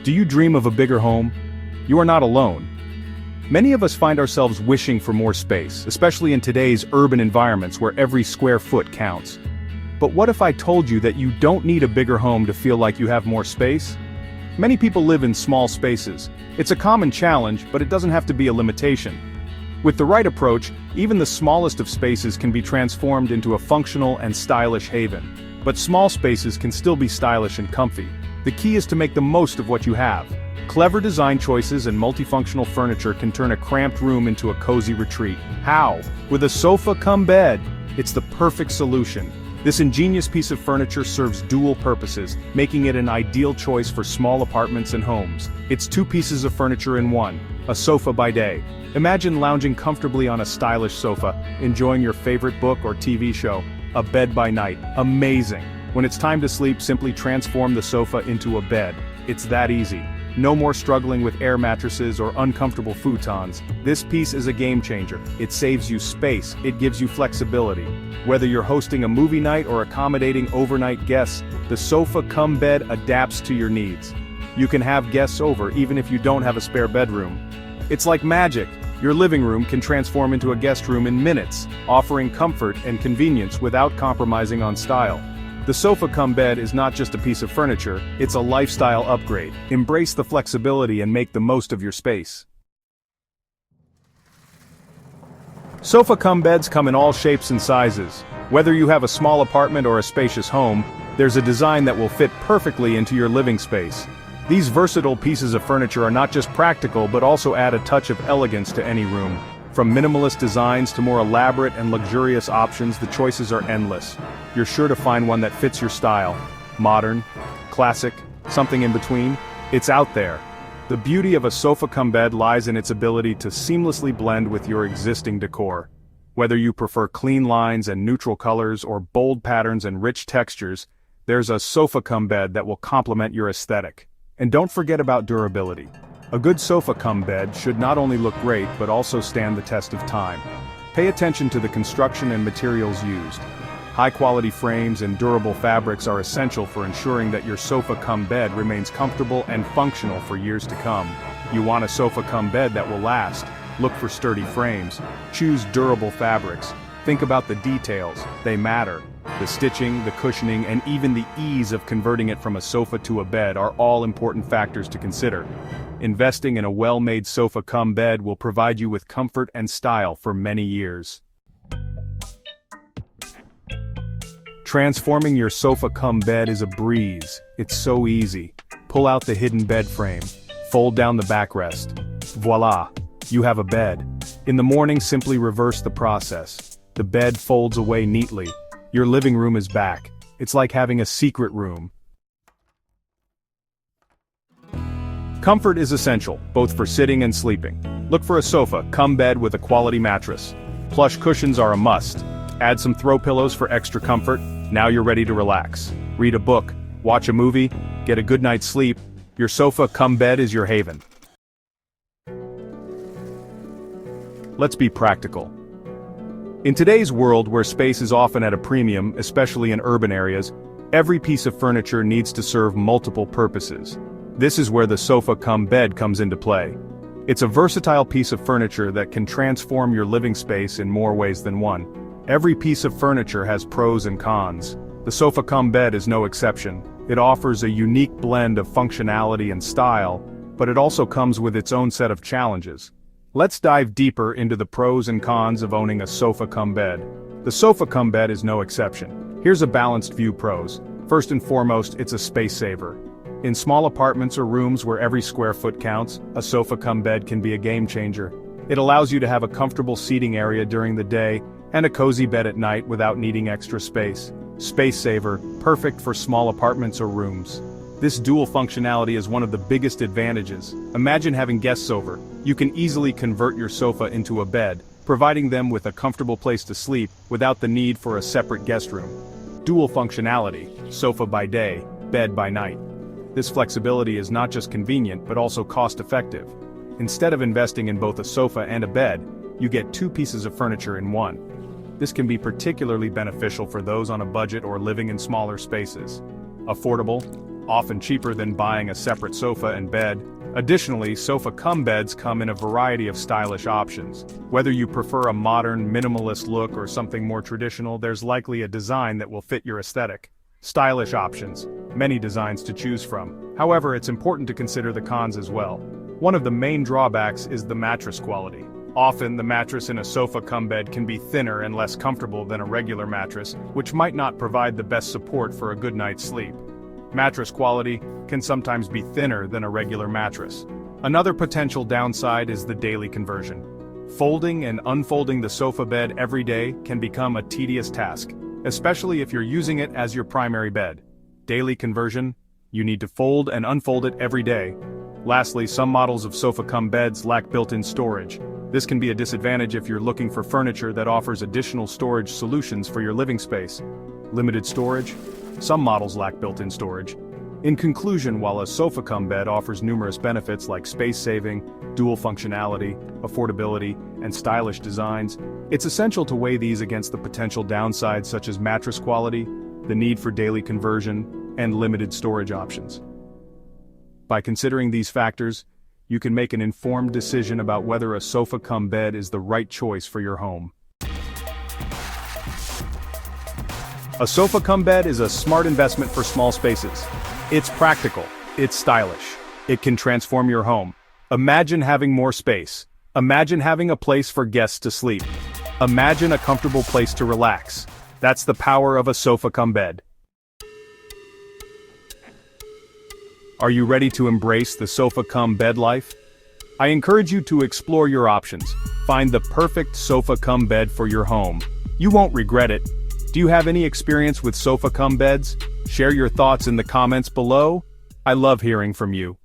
Do you dream of a bigger home? You are not alone. Many of us find ourselves wishing for more space, especially in today's urban environments where every square foot counts. But what if I told you that you don't need a bigger home to feel like you have more space? Many people live in small spaces. It's a common challenge, but it doesn't have to be a limitation. With the right approach, even the smallest of spaces can be transformed into a functional and stylish haven. But small spaces can still be stylish and comfy. The key is to make the most of what you have. Clever design choices and multifunctional furniture can turn a cramped room into a cozy retreat. How? With a sofa cum bed. It's the perfect solution. This ingenious piece of furniture serves dual purposes, making it an ideal choice for small apartments and homes. It's two pieces of furniture in one, a sofa by day. Imagine lounging comfortably on a stylish sofa, enjoying your favorite book or TV show. A bed by night. Amazing. When it's time to sleep, simply transform the sofa into a bed. It's that easy. No more struggling with air mattresses or uncomfortable futons. This piece is a game changer. It saves you space, it gives you flexibility. Whether you're hosting a movie night or accommodating overnight guests, the sofa cum bed adapts to your needs. You can have guests over even if you don't have a spare bedroom. It's like magic. Your living room can transform into a guest room in minutes, offering comfort and convenience without compromising on style. The sofa cum bed is not just a piece of furniture, it's a lifestyle upgrade. Embrace the flexibility and make the most of your space. Sofa cum beds come in all shapes and sizes. Whether you have a small apartment or a spacious home, there's a design that will fit perfectly into your living space. These versatile pieces of furniture are not just practical but also add a touch of elegance to any room. From minimalist designs to more elaborate and luxurious options, the choices are endless. You're sure to find one that fits your style. Modern, classic, something in between. It's out there. The beauty of a sofa cum bed lies in its ability to seamlessly blend with your existing decor. Whether you prefer clean lines and neutral colors or bold patterns and rich textures, there's a sofa cum bed that will complement your aesthetic. And don't forget about durability. A good sofa cum bed should not only look great but also stand the test of time. Pay attention to the construction and materials used. High-quality frames and durable fabrics are essential for ensuring that your sofa cum bed remains comfortable and functional for years to come. You want a sofa cum bed that will last. Look for sturdy frames. Choose durable fabrics. Think about the details. They matter. The stitching, the cushioning, and even the ease of converting it from a sofa to a bed are all important factors to consider. Investing in a well-made sofa cum bed will provide you with comfort and style for many years. Transforming your sofa cum bed is a breeze. It's so easy. Pull out the hidden bed frame. Fold down the backrest. Voila! You have a bed. In the morning, simply reverse the process. The bed folds away neatly. Your living room is back. It's like having a secret room. Comfort is essential, both for sitting and sleeping. Look for a sofa cum bed with a quality mattress. Plush cushions are a must. Add some throw pillows for extra comfort. Now you're ready to relax. Read a book, watch a movie, get a good night's sleep. Your sofa cum bed is your haven. Let's be practical. In today's world where space is often at a premium, especially in urban areas, every piece of furniture needs to serve multiple purposes. This is where the sofa cum bed comes into play. It's a versatile piece of furniture that can transform your living space in more ways than one. Every piece of furniture has pros and cons. The sofa cum bed is no exception. It offers a unique blend of functionality and style, but it also comes with its own set of challenges. Let's dive deeper into the pros and cons of owning a sofa cum bed. The sofa cum bed is no exception. Here's a balanced view pros. First and foremost, it's a space saver. In small apartments or rooms where every square foot counts, a sofa cum bed can be a game changer. It allows you to have a comfortable seating area during the day and a cozy bed at night without needing extra space. Space saver, perfect for small apartments or rooms. This dual functionality is one of the biggest advantages. Imagine having guests over. You can easily convert your sofa into a bed, providing them with a comfortable place to sleep without the need for a separate guest room. Dual functionality, sofa by day, bed by night. This flexibility is not just convenient but also cost-effective. Instead of investing in both a sofa and a bed, you get two pieces of furniture in one. This can be particularly beneficial for those on a budget or living in smaller spaces. Affordable, often cheaper than buying a separate sofa and bed. Additionally, sofa-cum beds come in a variety of stylish options. Whether you prefer a modern, minimalist look or something more traditional, there's likely a design that will fit your aesthetic. Stylish options. Many designs to choose from. However, it's important to consider the cons as well. One of the main drawbacks is the mattress quality. Often, the mattress in a sofa-cum bed can be thinner and less comfortable than a regular mattress, which might not provide the best support for a good night's sleep. Mattress quality can sometimes be thinner than a regular mattress. Another potential downside is the daily conversion. Folding and unfolding the sofa bed every day can become a tedious task, especially if you're using it as your primary bed. Daily conversion, you need to fold and unfold it every day. Lastly, some models of sofa-cum beds lack built-in storage. This can be a disadvantage if you're looking for furniture that offers additional storage solutions for your living space. Limited storage? Some models lack built-in storage. In conclusion, while a sofa-cum bed offers numerous benefits like space-saving, dual functionality, affordability, and stylish designs, it's essential to weigh these against the potential downsides such as mattress quality, the need for daily conversion, and limited storage options. By considering these factors, you can make an informed decision about whether a sofa-cum bed is the right choice for your home. A sofa-cum bed is a smart investment for small spaces. It's practical, it's stylish, it can transform your home. Imagine having more space. Imagine having a place for guests to sleep. Imagine a comfortable place to relax. That's the power of a sofa-cum bed. Are you ready to embrace the sofa-cum bed life? I encourage you to explore your options. Find the perfect sofa-cum bed for your home. You won't regret it. Do you have any experience with sofa-cum beds? Share your thoughts in the comments below. I love hearing from you.